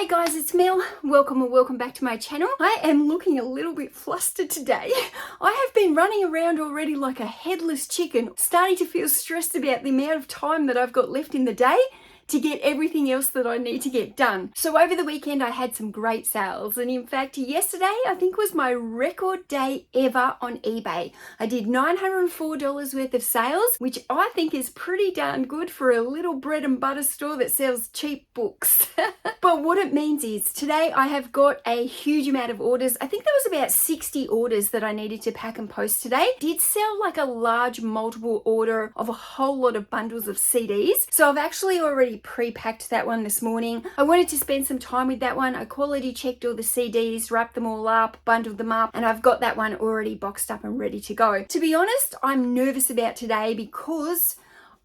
Hey guys, it's Mel. Welcome or welcome back to my channel. I am looking a little bit flustered today. I have been running around already like a headless chicken, starting to feel stressed about the amount of time that I've got left in the day to get everything else that I need to get done. So over the weekend I had some great sales, and in fact yesterday I think was my record day ever on eBay. I did $904 worth of sales, which I think is pretty darn good for a little bread and butter store that sells cheap books. But what it means is today I have got a huge amount of orders. I think there was about 60 orders that I needed to pack and post today. Did sell like a large multiple order of a whole lot of bundles of CDs. So I've actually already pre-packed that one this morning. I wanted to spend some time with that one. I quality checked all the CDs, wrapped them all up, bundled them up, and I've got that one already boxed up and ready to go. To be honest, I'm nervous about today because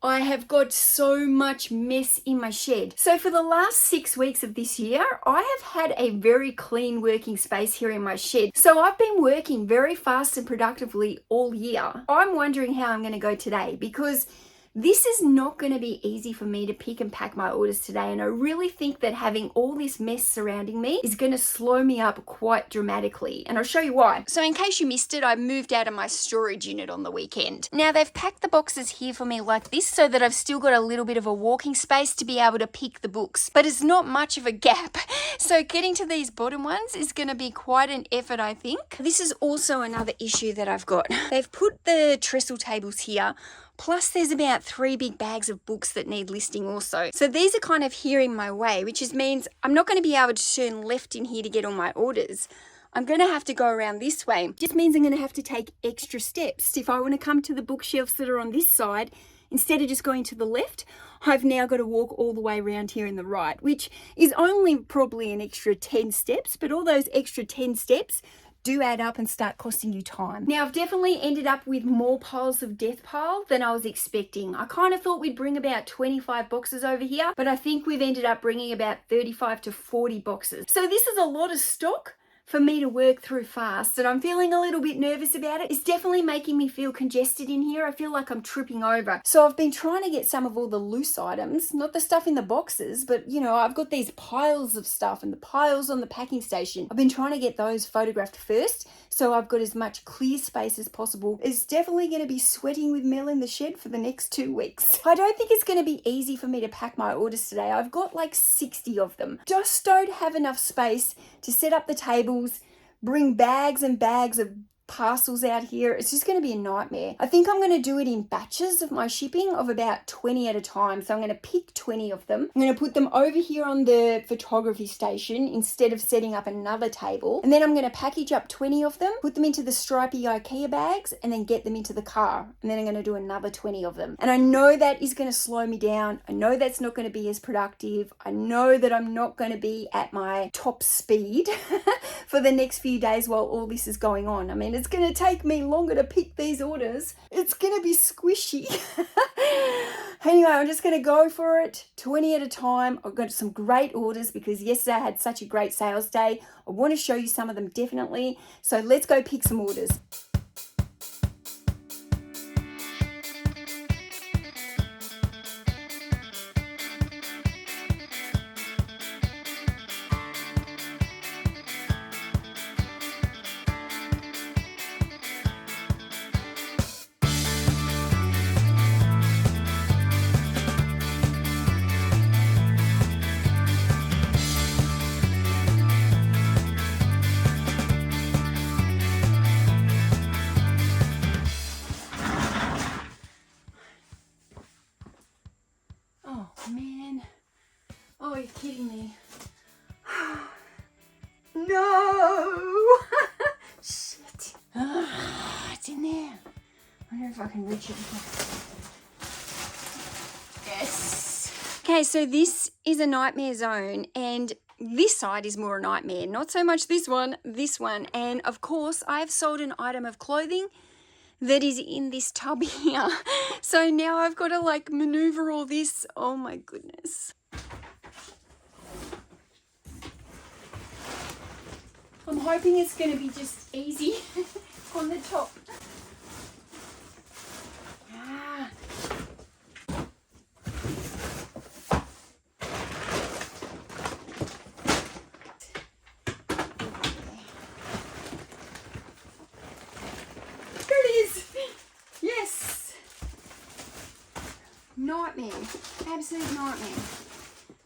I have got so much mess in my shed. So for the last 6 weeks of this year, I have had a very clean working space here in my shed. So I've been working very fast and productively all year. I'm wondering how I'm going to go today because this is not going to be easy for me to pick and pack my orders today, and I really think that having all this mess surrounding me is going to slow me up quite dramatically, and I'll show you why. So in case you missed it, I moved out of my storage unit on the weekend. Now they've packed the boxes here for me like this so that I've still got a little bit of a walking space to be able to pick the books, but it's not much of a gap. So getting to these bottom ones is going to be quite an effort, I think. This is also another issue that I've got. They've put the trestle tables here, plus there's about 3 big bags of books that need listing also. So these are kind of here in my way, which means I'm not going to be able to turn left in here to get all my orders. I'm going to have to go around this way. Just means I'm going to have to take extra steps. If I want to come to the bookshelves that are on this side, instead of just going to the left, I've now got to walk all the way around here in the right, which is only probably an extra 10 steps, but all those extra 10 steps do add up and start costing you time. Now, I've definitely ended up with more piles of death pile than I was expecting. I kind of thought we'd bring about 25 boxes over here, but I think we've ended up bringing about 35 to 40 boxes. So this is a lot of stock for me to work through fast, and I'm feeling a little bit nervous about it. It's definitely making me feel congested in here. I feel like I'm tripping over. So I've been trying to get some of all the loose items, not the stuff in the boxes, but you know, I've got these piles of stuff and the piles on the packing station. I've been trying to get those photographed first, so I've got as much clear space as possible. It's definitely going to be sweating with Mel in the shed for the next 2 weeks. I don't think it's going to be easy for me to pack my orders today. I've got like 60 of them. Just don't have enough space to set up the tables, bring bags and bags of parcels out here. It's just going to be a nightmare. I think I'm going to do it in batches of my shipping of about 20 at a time. So I'm going to pick 20 of them. I'm going to put them over here on the photography station instead of setting up another table. And then I'm going to package up 20 of them, put them into the stripy IKEA bags, and then get them into the car. And then I'm going to do another 20 of them. And I know that is going to slow me down. I know that's not going to be as productive. I know that I'm not going to be at my top speed for the next few days while all this is going on. I mean, it's going to take me longer to pick these orders. It's going to be squishy. Anyway, I'm just going to go for it 20 at a time. I've got some great orders because yesterday I had such a great sales day. I want to show you some of them definitely. So let's go pick some orders. Man, oh, you're kidding me. No! Shit. It's in there. I wonder if I can reach it. Yes. Okay, so this is a nightmare zone, and this side is more a nightmare. Not so much this one, this one. And of course, I have sold an item of clothing that is in this tub here. So now I've got to like maneuver all this. Oh my goodness. I'm hoping it's going to be just easy on the top. Nightmare. Absolute nightmare.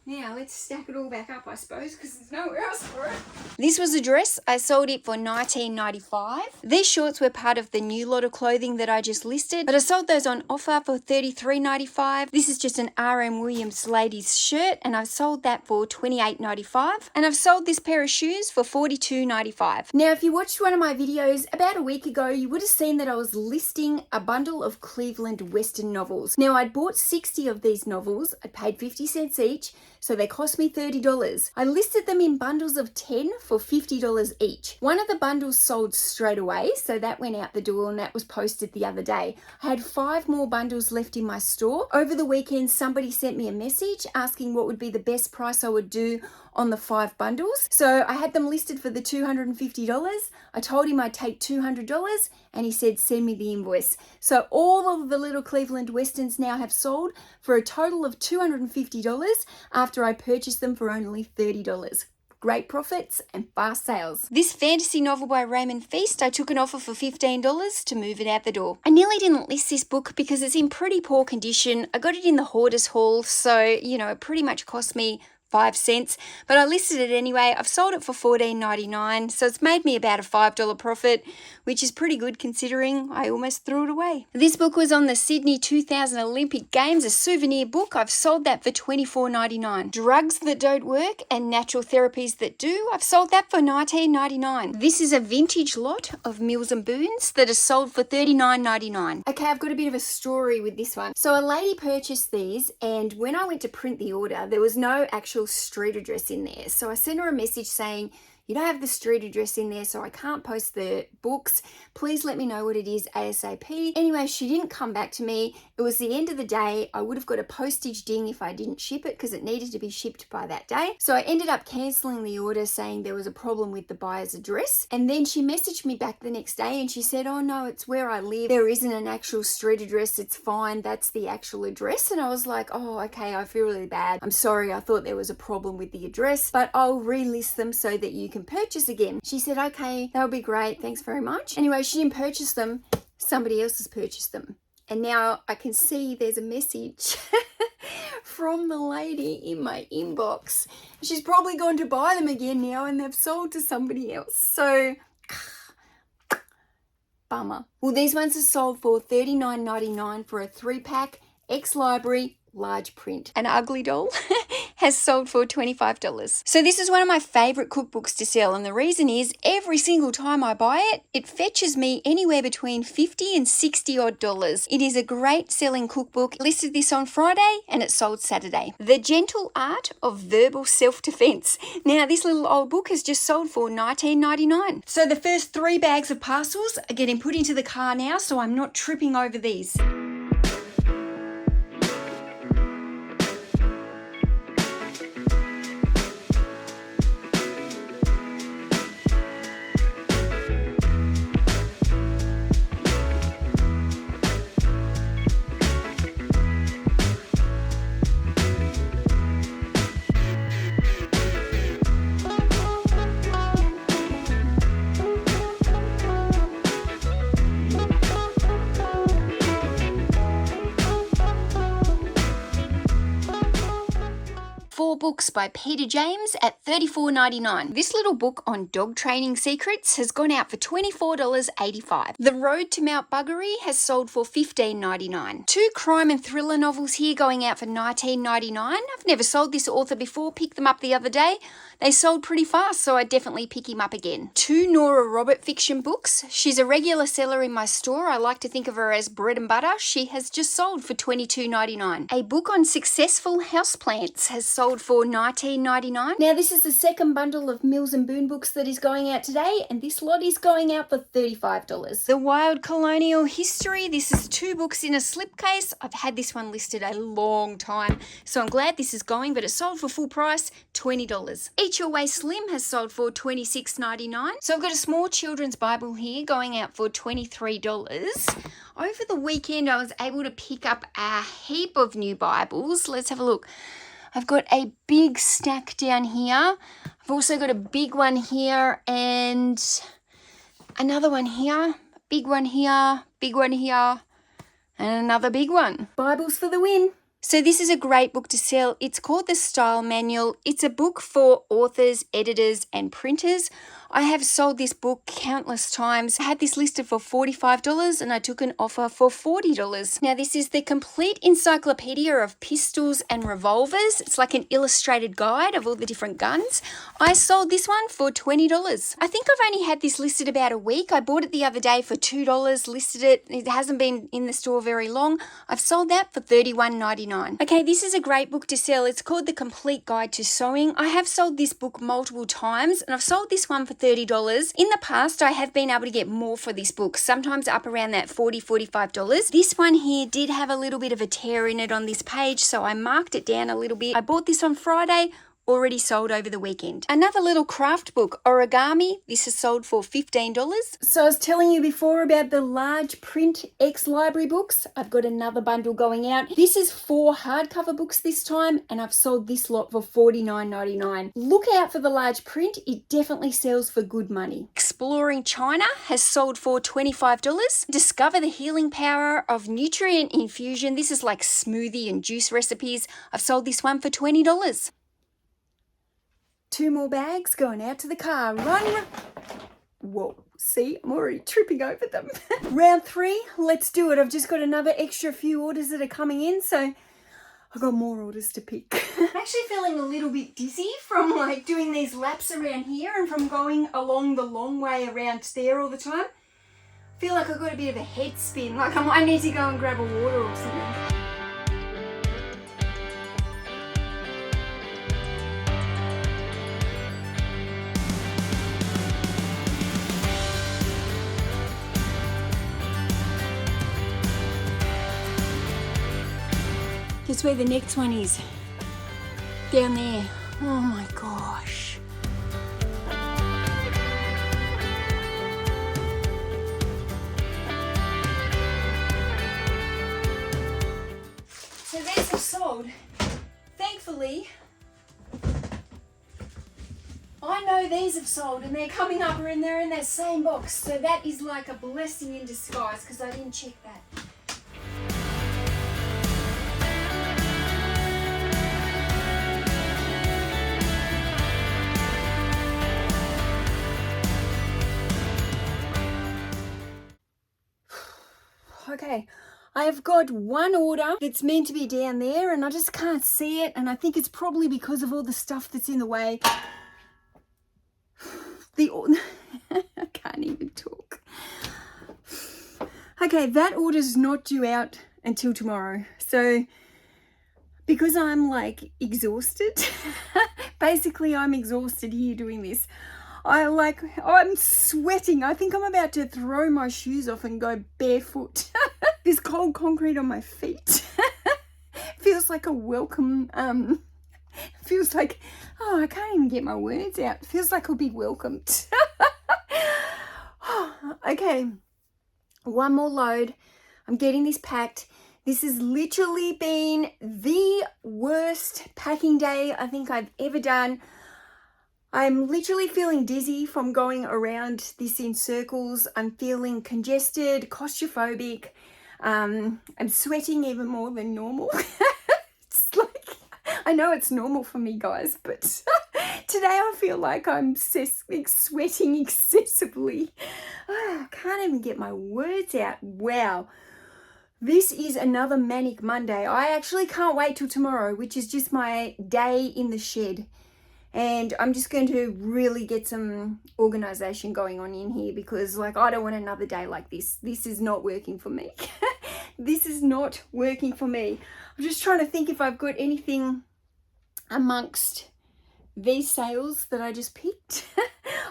Now, let's stack it all back up, I suppose, because there's nowhere else for it. This was a dress. I sold it for $19.95. These shorts were part of the new lot of clothing that I just listed, but I sold those on offer for $33.95. This is just an R.M. Williams ladies shirt, and I've sold that for $28.95. And I've sold this pair of shoes for $42.95. Now, if you watched one of my videos about a week ago, you would have seen that I was listing a bundle of Cleveland Western novels. Now, I'd bought 60 of these novels. I paid 50 cents each. So they cost me $30. I listed them in bundles of 10 for $50 each. One of the bundles sold straight away, so that went out the door and that was posted the other day. I had 5 more bundles left in my store. Over the weekend, somebody sent me a message asking what would be the best price I would do on the 5 bundles. So I had them listed for the $250. I told him I'd take $200 and he said send me the invoice. So all of the little Cleveland Westerns now have sold for a total of $250 after I purchased them for only $30. Great profits and fast sales. This fantasy novel by Raymond Feast, I took an offer for $15 to move it out the door. I nearly didn't list this book because it's in pretty poor condition. I got it in the hoarder's haul, so, it pretty much cost me 5 cents, but I listed it anyway. I've sold it for $14.99, so it's made me about a $5 profit, which is pretty good considering I almost threw it away. This book was on the Sydney 2000 Olympic Games, a souvenir book. I've sold that for $24.99. Drugs That Don't Work and Natural Therapies That Do, I've sold that for $19.99. This is a vintage lot of Mills and Boons that is sold for $39.99. Okay, I've got a bit of a story with this one. So a lady purchased these, and when I went to print the order, there was no actual street address in there. So I sent her a message saying, you don't have the street address in there, so I can't post the books. Please let me know what it is ASAP. Anyway, she didn't come back to me. It was the end of the day. I would have got a postage ding if I didn't ship it because it needed to be shipped by that day. So I ended up cancelling the order saying there was a problem with the buyer's address. And then she messaged me back the next day and she said, oh no, it's where I live. There isn't an actual street address. It's fine. That's the actual address. And I was like, oh, okay, I feel really bad. I'm sorry. I thought there was a problem with the address, but I'll relist them so that you can purchase again. She said, okay, that would be great. Thanks very much. Anyway, she didn't purchase them. Somebody else has purchased them. And now I can see there's a message from the lady in my inbox. She's probably gone to buy them again now and they've sold to somebody else. So, bummer. Well, these ones are sold for $39.99 for a 3-pack, ex-library, large print. An ugly doll has sold for $25. So this is one of my favorite cookbooks to sell, and the reason is every single time I buy it, it fetches me anywhere between $50 and $60 odd. It is a great selling cookbook. I listed this on Friday and it sold Saturday. The Gentle Art of Verbal Self-Defense. Now this little old book has just sold for $19.99. So the first 3 bags of parcels are getting put into the car now, so I'm not tripping over these. Books by Peter James at $34.99. This little book on dog training secrets has gone out for $24.85. The Road to Mount Buggery has sold for $15.99. 2 crime and thriller novels here going out for $19.99. I've never sold this author before, picked them up the other day. They sold pretty fast, so I'd definitely pick him up again. 2 Nora Robert fiction books. She's a regular seller in my store. I like to think of her as bread and butter. She has just sold for $22.99. A book on successful houseplants has sold for $19.99. Now this is the second bundle of Mills and Boon books that is going out today, and this lot is going out for $35. The Wild Colonial History. This is 2 books in a slipcase. I've had this one listed a long time, so I'm glad this is going, but it sold for full price, $20. Eat Your Way Slim has sold for $26.99. So I've got a small children's Bible here going out for $23. Over the weekend, I was able to pick up a heap of new Bibles. Let's have a look. I've got a big stack down here. I've also got a big one here and another one here, big one here, and another big one. Bibles for the win. So this is a great book to sell. It's called The Style Manual. It's a book for authors, editors, and printers. I have sold this book countless times. I had this listed for $45 and I took an offer for $40. Now this is the complete encyclopedia of pistols and revolvers. It's like an illustrated guide of all the different guns. I sold this one for $20. I think I've only had this listed about a week. I bought it the other day for $2, listed it. It hasn't been in the store very long. I've sold that for $31.99. Okay, this is a great book to sell. It's called The Complete Guide to Sewing. I have sold this book multiple times and I've sold this one for $30. In the past, I have been able to get more for this book, sometimes up around that $40, $45. This one here did have a little bit of a tear in it on this page, so I marked it down a little bit. I bought this on Friday, already sold over the weekend. Another little craft book, Origami. This is sold for $15. So I was telling you before about the large print ex-library books. I've got another bundle going out. This is 4 hardcover books this time, and I've sold this lot for $49.99. Look out for the large print. It definitely sells for good money. Exploring China has sold for $25. Discover the healing power of nutrient infusion. This is like smoothie and juice recipes. I've sold this one for $20. 2 more bags going out to the car. Run. Whoa, see, I'm already tripping over them. Round 3, let's do it. I've just got another extra few orders that are coming in, so I've got more orders to pick. I'm actually feeling a little bit dizzy from like doing these laps around here and from going along the long way around there all the time. I feel like I've got a bit of a head spin, like I might need to go and grab a water or something. Guess where the next one is? Down there. Oh my gosh. So these have sold. Thankfully, I know these have sold and they're coming up and they're in that same box. So that is like a blessing in disguise because I didn't check that. Okay, I have got one order that's meant to be down there and I just can't see it, and I think it's probably because of all the stuff that's in the way. I can't even talk. Okay, that order's not due out until tomorrow. So because I'm like exhausted, basically I'm exhausted here doing this. I'm sweating. I think I'm about to throw my shoes off and go barefoot. This cold concrete on my feet feels like a welcome, feels like, oh, I can't even get my words out. It feels like I'll be welcomed. Okay, one more load. I'm getting this packed. This has literally been the worst packing day I think I've ever done. I'm literally feeling dizzy from going around this in circles. I'm feeling congested, claustrophobic. I'm sweating even more than normal. It's like, I know it's normal for me, guys, but today I feel like I'm sweating excessively. I can't even get my words out. Wow. This is another manic Monday. I actually can't wait till tomorrow, which is just my day in the shed. And I'm just going to really get some organization going on in here because like I don't want another day like this. This is not working for me. This is not working for me. I'm just trying to think if I've got anything amongst these sales that I just picked.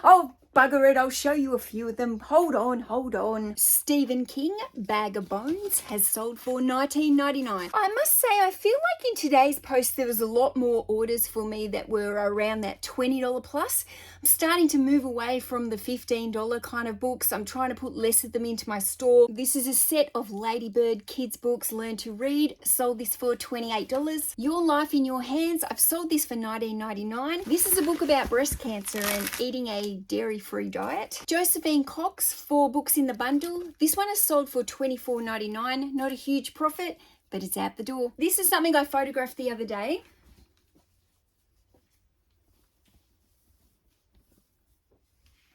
Oh, bugger it, I'll show you a few of them. Hold on. Stephen King, Bag of Bones, has sold for $19.99. I must say, I feel like in today's post there was a lot more orders for me that were around that $20 plus. I'm starting to move away from the $15 kind of books. I'm trying to put less of them into my store. This is a set of Ladybird kids books, Learn to Read. Sold this for $28. Your Life in Your Hands, I've sold this for $19.99. This is a book about breast cancer and eating a dairy-free diet. Josephine Cox, 4 books in the bundle. This one is sold for $24.99. Not a huge profit. but it's out the door. This is something I photographed the other day.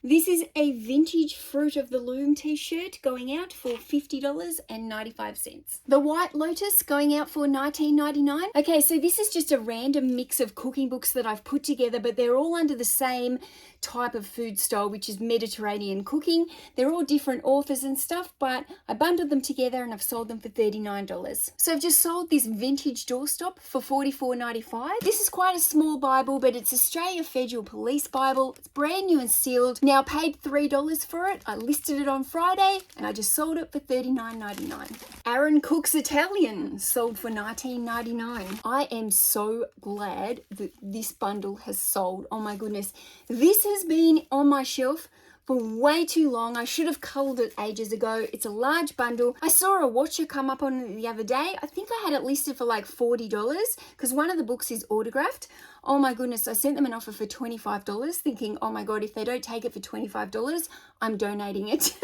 This is a vintage Fruit of the Loom t-shirt going out for $50.95. The White Lotus going out for $19.99. Okay, so this is just a random mix of cooking books that I've put together, but they're all under the same type of food style, which is Mediterranean cooking. They're all different authors and stuff, but I bundled them together and I've sold them for $39. So I've just sold this vintage doorstop for $44.95. This is quite a small Bible, but it's Australia Federal Police Bible. It's brand new and sealed. Now I paid $3 for it. I listed it on Friday and I just sold it for $39.99. Aaron Cook's Italian sold for $19.99. I am so glad that this bundle has sold. Oh my goodness. This has been on my shelf for way too long. I should have culled it ages ago. It's a large bundle. I saw a watcher come up on it the other day. I think I had it listed for like $40 because one of the books is autographed. Oh my goodness, I sent them an offer for $25 thinking, oh my God, if they don't take it for $25, I'm donating it.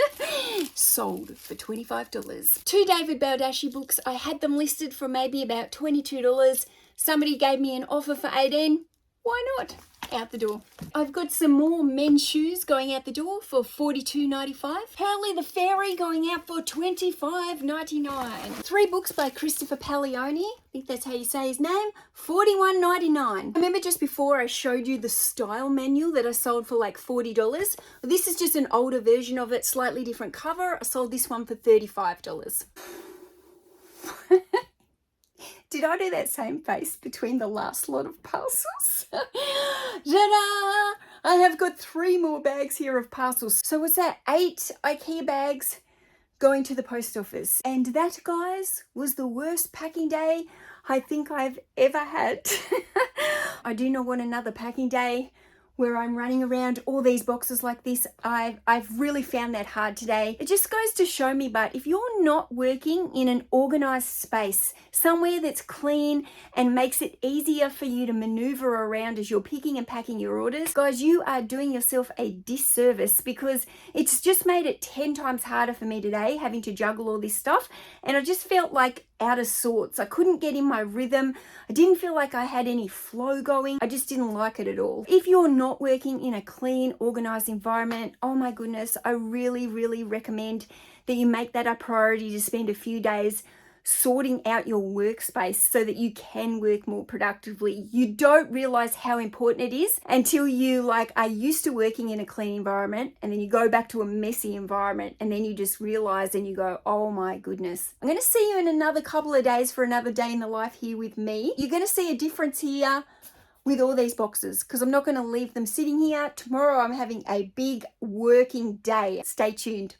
Sold for $25. Two David Baldacci books. I had them listed for maybe about $22. Somebody gave me an offer for $18. Why not? Out the door. I've got some more men's shoes going out the door for $42.95. Hurley the Fairy going out for $25.99. 3 books by Christopher Paglioni, I think that's how you say his name, $41.99. Remember just before I showed you the style manual that I sold for like $40? This is just an older version of it, slightly different cover. I sold this one for $35. Did I do that same face between the last lot of parcels? Ta-da! I have got 3 more bags here of parcels. So what's that? 8 IKEA bags going to the post office. And that, guys, was the worst packing day I think I've ever had. I do not want another packing day where I'm running around all these boxes like this. I've really found that hard today. It just goes to show me, but if you're not working in an organized space, somewhere that's clean and makes it easier for you to maneuver around as you're picking and packing your orders, guys, you are doing yourself a disservice because it's just made it 10 times harder for me today having to juggle all this stuff. And I just felt like out of sorts. I couldn't get in my rhythm. I didn't feel like I had any flow going. I just didn't like it at all. If you're not working in a clean, organized environment, oh my goodness, I really, really recommend that you make that a priority to spend a few days sorting out your workspace so that you can work more productively. You don't realize how important it is until you are used to working in a clean environment, and then you go back to a messy environment, and then you just realize and you go, oh my goodness. I'm going to see you in another couple of days for another day in the life here with me. You're going to see a difference here with all these boxes because I'm not going to leave them sitting here. Tomorrow I'm having a big working day. Stay tuned.